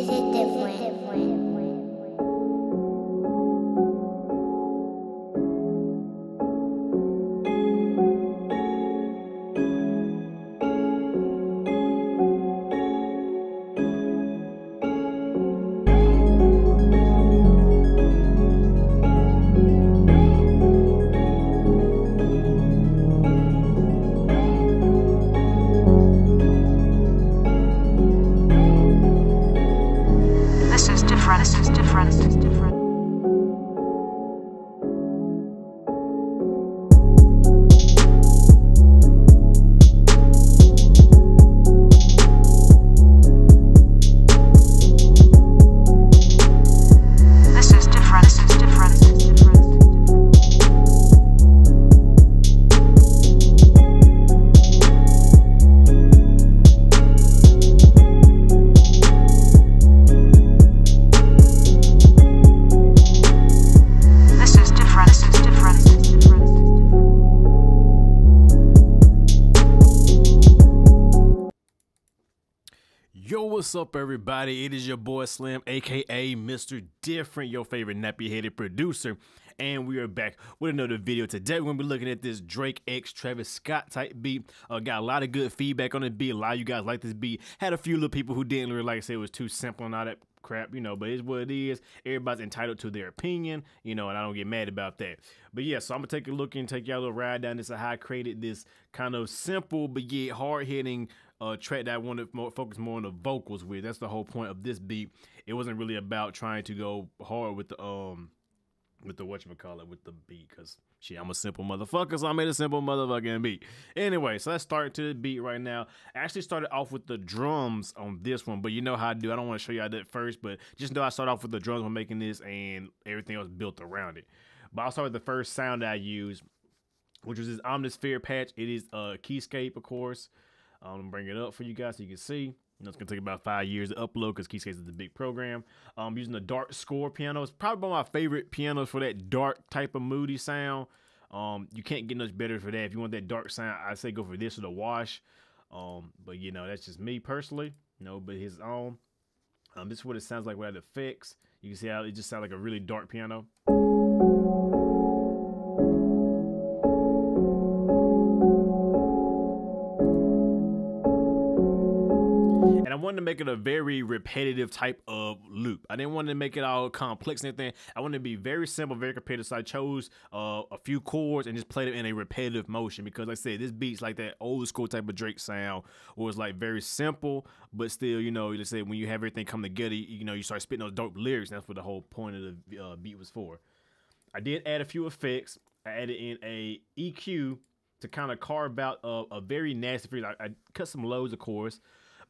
Is it different? This is different. This is different. This is different. This is different. This is different. This is different. This is different. This is different. This is different. Yo, what's up, everybody? It is your boy Slim, aka Mr. Different, your favorite nappy-headed producer, and we are back with another video. Today, we're gonna be looking at this Drake X Travis Scott type beat. Got a lot of good feedback on the beat. A lot of you guys like this beat. Had a few little people who didn't really like it, say it was too simple and all that crap, you know, but it's what it is. Everybody's entitled to their opinion, you know, and I don't get mad about that. But yeah, so I'm gonna take a look and take y'all a little ride down this, how I created this kind of simple but yet hard-hitting track that I wanted to focus more on the vocals with. That's the whole point of this beat. It wasn't really about trying to go hard with the whatchamacallit, with the beat, because shit, I'm a simple motherfucker, so I made a simple motherfucking beat. Anyway, so let's start to the beat right now. I actually started off with the drums on this one, but you know how I do. I don't want to show you how I did it first, but just know I started off with the drums when making this and everything else built around it. But I'll start with the first sound that I used, which was this Omnisphere patch. It is a Keyscape, of course. I'm gonna bring it up for you guys so you can see. You know, it's gonna take about 5 years to upload because Keyscape is a big program. Using the dark score piano. It's probably one of my favorite pianos for that dark type of moody sound. You can't get much better for that. If you want that dark sound, I say go for this or the Wash. But you know, that's just me personally. You know, but his own. This is what it sounds like without effects. You can see how it just sounds like a really dark piano. And I wanted to make it a very repetitive type of loop. I didn't want to make it all complex and everything. I wanted to be very simple, very repetitive. So I chose a few chords and just played it in a repetitive motion because, like I said, this beat's like that old school type of Drake sound, where it's like very simple, but still, you know, let's say when you have everything come together, you know, you start spitting those dope lyrics. And that's what the whole point of the beat was for. I did add a few effects. I added in a EQ to kind of carve out a very nasty frequency. I cut some lows, of course.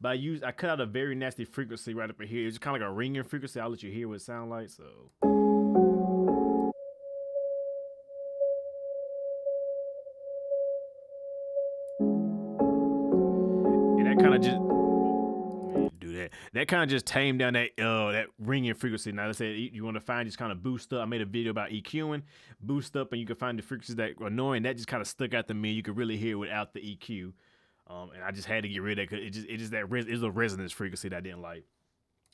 But I cut out a very nasty frequency right up in here. It's kind of like a ringing frequency. I'll let you hear what it sounds like. So, and that kind of just do that. That kind of just tamed down that ringing frequency. Now, let's say you want to find just kind of boost up. I made a video about EQing, boost up, and you can find the frequencies that are annoying. That just kind of stuck out to me. You could really hear it without the EQ. And I just had to get rid of it because it's a resonance frequency that I didn't like.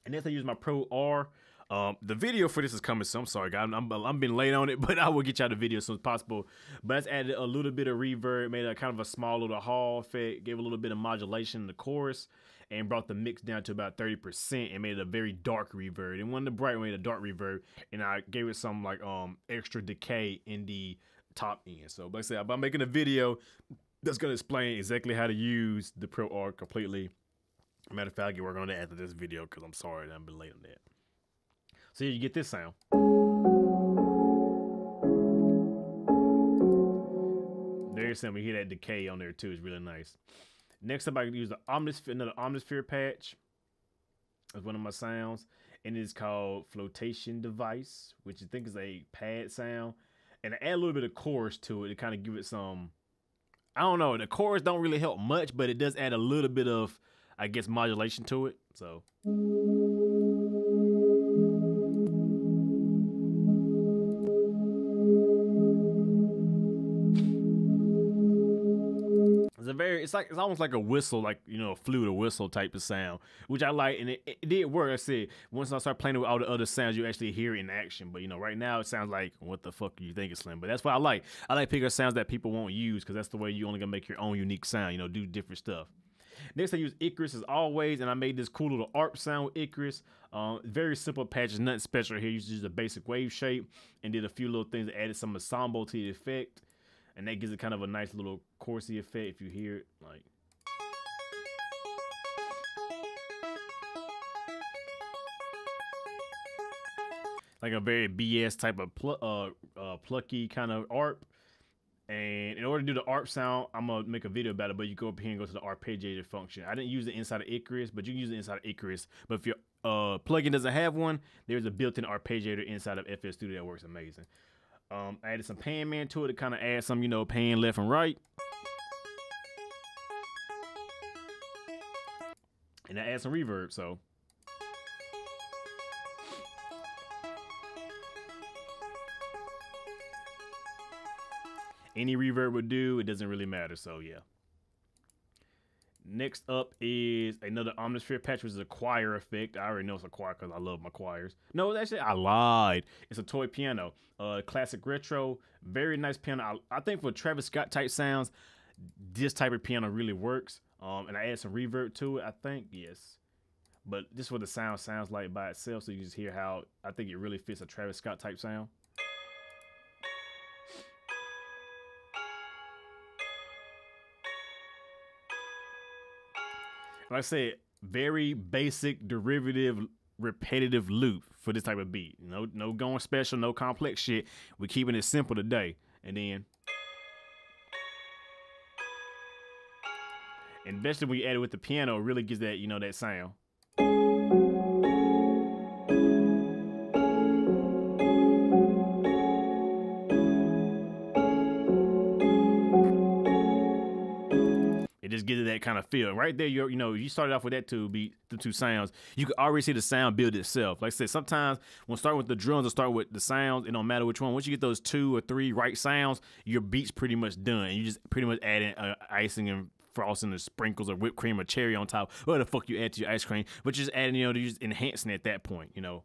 And then I use my Pro R. The video for this is coming, so I'm sorry, guys. I'm been late on it, but I will get y'all the video as soon as possible. But I just added a little bit of reverb, made a kind of a small little hall effect, gave a little bit of modulation in the chorus, and brought the mix down to about 30% and made it a very dark reverb. And one of the bright made a dark reverb, and I gave it some like extra decay in the top end. So, like I said, I'm making a video that's going to explain exactly how to use the Pro R completely. Matter of fact, I'll get working on that after this video because I'm sorry that I've been late on that. So yeah, you get this sound. Very simple. You hear that decay on there too. It's really nice. Next up, I can use the another Omnisphere patch. That's one of my sounds. And it's called Flotation Device, which I think is a pad sound. And I add a little bit of chorus to it to kind of give it some, I don't know, the chorus don't really help much, but it does add a little bit of, I guess, modulation to it. So it's almost like a whistle, like, you know, a flute or whistle type of sound, which I like, and it did work. I said once I start playing with all the other sounds, you actually hear it in action. But you know, right now it sounds like what the fuck you think it's Slim. But that's what I like. I like picking sounds that people won't use because that's the way you only gonna make your own unique sound. You know, do different stuff. Next, I use Icarus as always, and I made this cool little ARP sound with Icarus. Very simple patches, nothing special here. You just a basic wave shape and did a few little things, added some ensemble to the effect, and that gives it kind of a nice little chorusy effect if you hear it. Like a very BS type of plucky kind of ARP. And in order to do the ARP sound, I'm gonna make a video about it, but you go up here and go to the arpeggiator function. I didn't use it inside of Icarus, but you can use it inside of Icarus. But if your plugin doesn't have one, there's a built-in arpeggiator inside of FL Studio that works amazing. I added some pan man to it to kind of add some, you know, pan left and right. And I add some reverb, so. Any reverb would do, it doesn't really matter, so yeah. Next up is another Omnisphere patch, which is a choir effect. I already know it's a choir because I love my choirs. No, actually, I lied. It's a toy piano. Classic retro, very nice piano. I think for Travis Scott type sounds, this type of piano really works. And I added some reverb to it, I think, yes. But this is what the sound sounds like by itself, so you just hear how I think it really fits a Travis Scott type sound. Like I said, very basic, derivative, repetitive loop for this type of beat. No going special, no complex shit. We're keeping it simple today. And then, and especially when you add it with the piano, it really gives that, you know, that sound. It just gives it that kind of feel. Right there, you know, you started off with that the two sounds. You can already see the sound build itself. Like I said, sometimes when starting with the drums or start with the sounds, it don't matter which one. Once you get those 2 or 3 right sounds, your beat's pretty much done. You just pretty much add in icing and frosting or sprinkles or whipped cream or cherry on top. What the fuck you add to your ice cream? But you're just adding, you know, you're just enhancing it at that point, you know.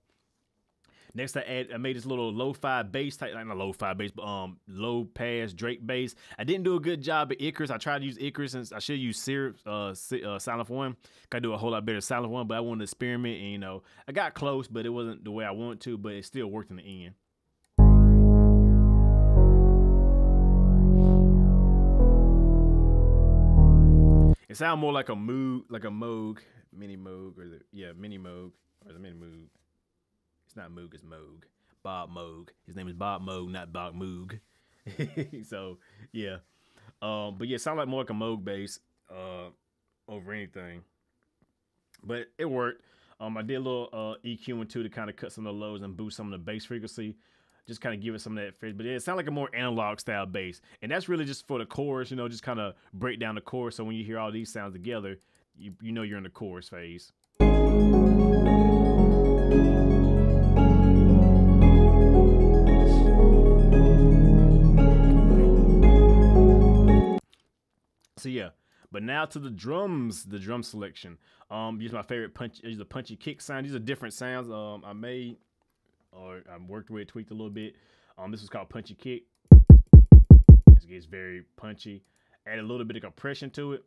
Next, I made this little lo-fi bass type, not lo-fi bass, but low pass Drake bass. I didn't do a good job at Icarus. I tried to use Icarus, and I should use Silent 1. I do a whole lot better Silent 1, but I wanted to experiment, and you know, I got close, but it wasn't the way I wanted to, but it still worked in the end. It sounds more like a Moog, mini Moog, or mini Moog, or the mini Moog. It's not Moog, it's Moog. Bob Moog. His name is Bob Moog, not Bob Moog. So, yeah. But yeah, it sounds like more like a Moog bass over anything. But it worked. I did a little EQ too to kind of cut some of the lows and boost some of the bass frequency. Just kind of give it some of that face. But yeah, it sounds like a more analog style bass. And that's really just for the chorus, you know, just kind of break down the chorus. So when you hear all these sounds together, you know you're in the chorus phase. So yeah, but now to the drums, the drum selection. Use my favorite use a punchy kick sound. These are different sounds I made or I worked with, tweaked a little bit. This was called punchy kick. It gets very punchy. Add a little bit of compression to it.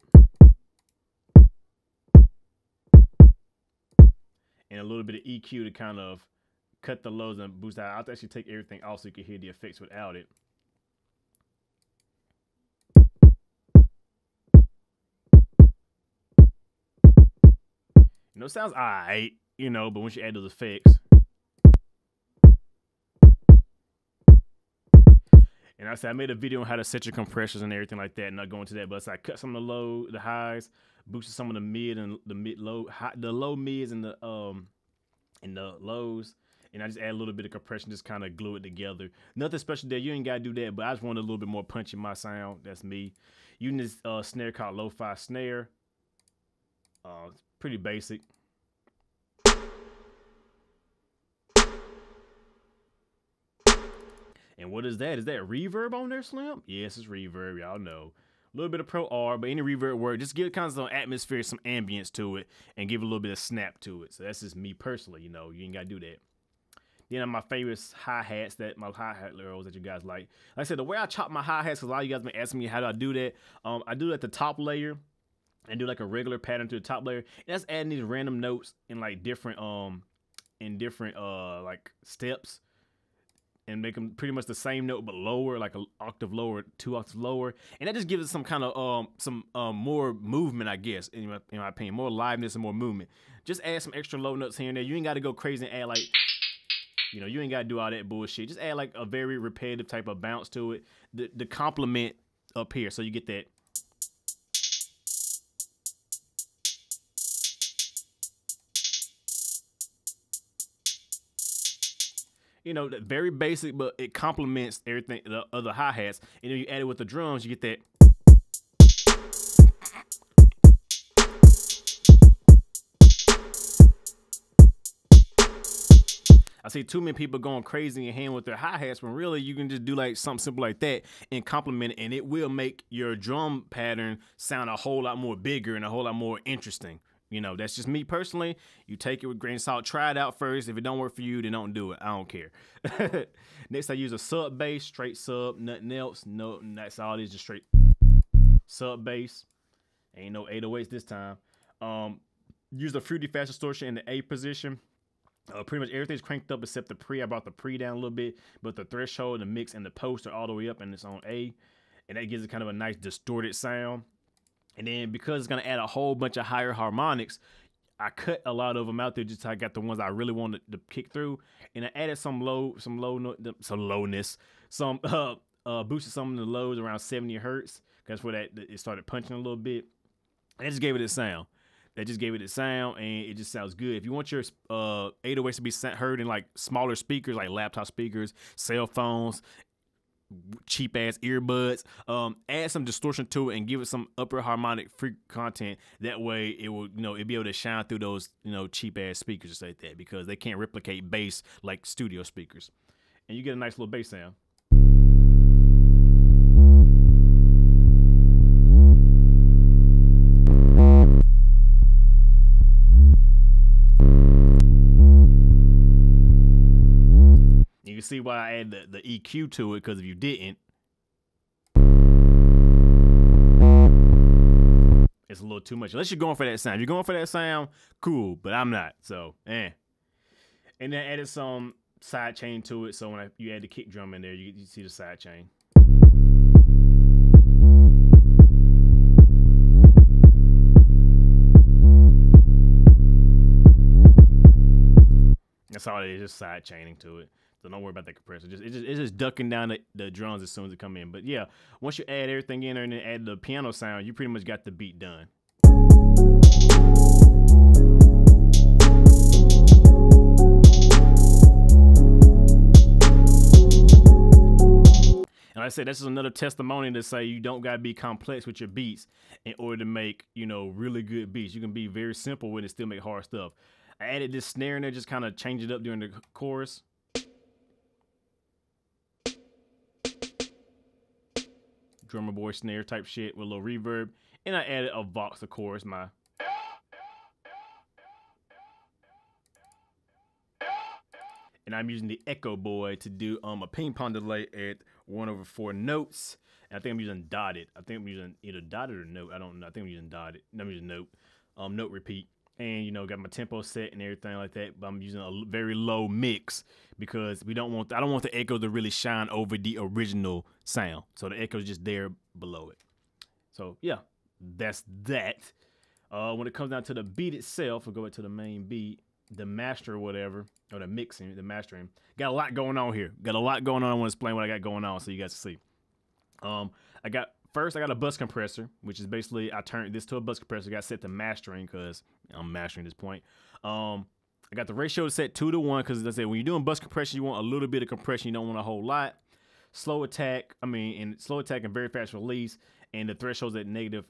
And a little bit of EQ to kind of cut the lows and boost out. I'll actually take everything off so you can hear the effects without it. You know, it sounds alright, you know, but once you add those effects. And I said I made a video on how to set your compressors and everything like that, not going to that, but so I cut some of the highs, boosted some of the mid and the low mids and the lows, and I just add a little bit of compression, just kind of glue it together. Nothing special there. You ain't gotta do that, but I just wanted a little bit more punch in my sound. That's me. Using this snare called Lo-Fi Snare. It's pretty basic. And what is that? Is that reverb on there, Slim? Yes, it's reverb. Y'all know. little bit of Pro R, but any reverb work. Just give it kind of some atmosphere, some ambience to it, and give it a little bit of snap to it. So that's just me personally, you know. You ain't gotta do that. Then my favorite hi-hats, my hi-hat rolls that you guys like. Like I said, the way I chop my hi-hats, because a lot of you guys been asking me how do I do that. I do it at the top layer and do like a regular pattern to the top layer. And that's adding these random notes in like different like steps, and make them pretty much the same note but lower, like an octave lower, 2 octaves lower. And that just gives it some kind of more movement, I guess, in my opinion, more liveness and more movement. Just add some extra low notes here and there. You ain't got to go crazy and add like, you know, you ain't got to do all that bullshit. Just add like a very repetitive type of bounce to it. The complement up here, so you get that. You know, very basic, but it complements everything, the other hi-hats. And then you add it with the drums, you get that. I see too many people going crazy in hand with their hi-hats when really you can just do like something simple like that and complement it, and it will make your drum pattern sound a whole lot more bigger and a whole lot more interesting. You know, that's just me personally. You take it with a grain of salt. Try it out first. If it don't work for you, then don't do it. I don't care. Next, I use a sub bass, straight sub, nothing else. No, that's all it is, just straight sub bass. Ain't no 808s this time. Use the fruity fast distortion in the A position. Pretty much everything's cranked up except the pre. I brought the pre down a little bit, but the threshold, the mix, and the post are all the way up, and it's on A. And that gives it kind of a nice distorted sound. And then because it's gonna add a whole bunch of higher harmonics, I cut a lot of them out there just so I got the ones I really wanted to kick through, and I added some lowness, boosted some of the lows around 70 hertz. That's where it started punching a little bit. And that just gave it a sound. And it just sounds good. If you want your 808s to be heard in like smaller speakers, like laptop speakers, cell phones, cheap ass earbuds, add some distortion to it and give it some upper harmonic freak content. That way it will, you know, it'll be able to shine through those, you know, cheap ass speakers just like that, because they can't replicate bass like studio speakers. And you get a nice little bass sound. You can see why I add the EQ to it, because if you didn't, it's a little too much. Unless you're going for that sound. If you're going for that sound, cool, but I'm not, so, And then added some side chain to it, so when you add the kick drum in there, you see the side chain. That's all it is, just side chaining to it. So don't worry about that compressor. It's just ducking down the drums as soon as they come in. But yeah, once you add everything in there and then add the piano sound, you pretty much got the beat done. And like I said, this is another testimony to say you don't gotta be complex with your beats in order to make, you know, really good beats. You can be very simple with it, still make hard stuff. I added this snare in there, just kind of change it up during the chorus. Drummer boy snare type shit with a little reverb. And I added a Vox, of course, and I'm using the Echo Boy to do a ping pong delay at 1/4 notes. And I think I'm using dotted. I think I'm using either dotted or note. I don't know. I think I'm using dotted. No, I'm using note. Note repeat. And, you know, got my tempo set and everything like that, but I'm using a very low mix because I don't want the echo to really shine over the original sound. So the echo is just there below it. So yeah, that's that. When it comes down to the beat itself, we'll go back to the main beat, the master or whatever, or the mixing, the mastering. Got a lot going on here. Got a lot going on. I want to explain what I got going on so you guys can see. First, I got a bus compressor, which is basically I turned this to a bus compressor. Got set to mastering because I'm mastering at this point. I got the ratio set 2:1 because, as I said, when you're doing bus compression, you want a little bit of compression. You don't want a whole lot. Slow attack and very fast release. And the threshold's at negative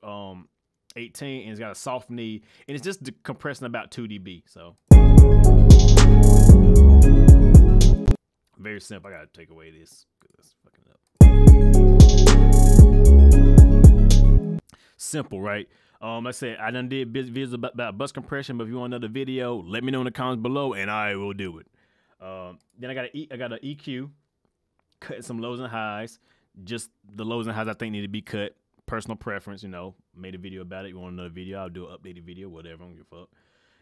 18, and it's got a soft knee, and it's just compressing about 2 dB. So very simple. I gotta take away this because that's fucking up. Simple, right? Like I said, I done did videos about bus compression, but if you want another video, let me know in the comments below, and I will do it. Then I got an EQ, cutting some lows and highs. Just the lows and highs I think need to be cut. Personal preference, you know. Made a video about it. You want another video? I'll do an updated video, whatever. I don't give a fuck.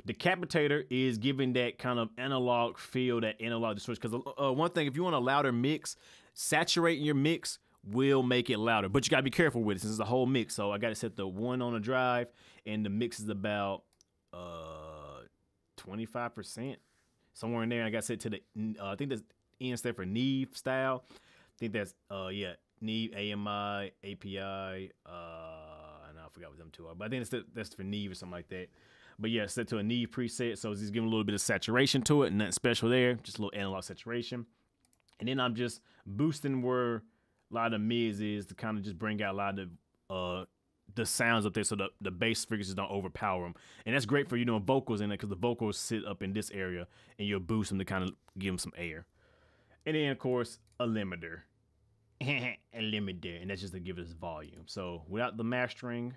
Decapitator is giving that kind of analog feel, that analog distortion. Because one thing, if you want a louder mix, saturating your mix will make it louder. But you got to be careful with it since it's a whole mix. So I got to set the 1 on the drive, and the mix is about 25%. Somewhere in there. I got to set to the, I think that's N stand for Neve style. I think that's, yeah, Neve, AMI, API, and I forgot what them two are. But I think that's for Neve or something like that. But yeah, set to a Neve preset, so it's just giving a little bit of saturation to it, and nothing special there, just a little analog saturation. And then I'm just boosting where a lot of the mids is to kind of just bring out a lot of the sounds up there, so the bass frequencies don't overpower them. And that's great for, you know, vocals in it, because the vocals sit up in this area, and you'll boost them to kind of give them some air. And then, of course, a limiter. A limiter, and that's just to give us volume. So without the mastering,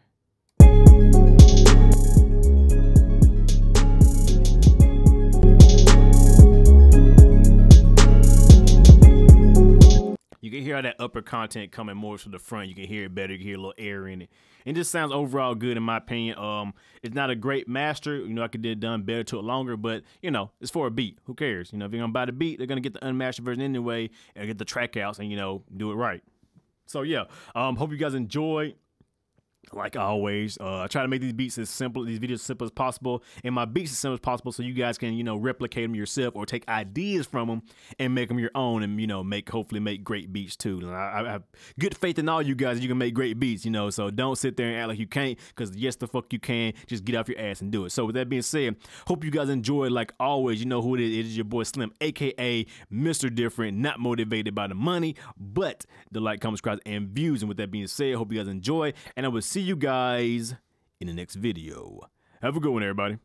you can hear all that upper content coming more to the front. You can hear it better. You can hear a little air in it. And this sounds overall good in my opinion. It's not a great master. You know, I could have done better to it longer, but, you know, it's for a beat. Who cares? You know, if you're going to buy the beat, they're going to get the unmastered version anyway and get the track outs and, you know, do it right. So, yeah, hope you guys enjoy. Like always, I try to make these beats as simple, these videos as simple as possible, and my beats as simple as possible, so you guys can, you know, replicate them yourself or take ideas from them and make them your own, and, you know, hopefully make great beats too. And I have good faith in all you guys. You can make great beats, you know. So don't sit there and act like you can't, because yes, the fuck you can. Just get off your ass and do it. So with that being said, hope you guys enjoy. Like always, you know who it is. It is your boy Slim, aka Mr. Different. Not motivated by the money, but the like, comment, subscribe, and views. And with that being said, hope you guys enjoy, and I will see you guys in the next video. Have a good one, everybody.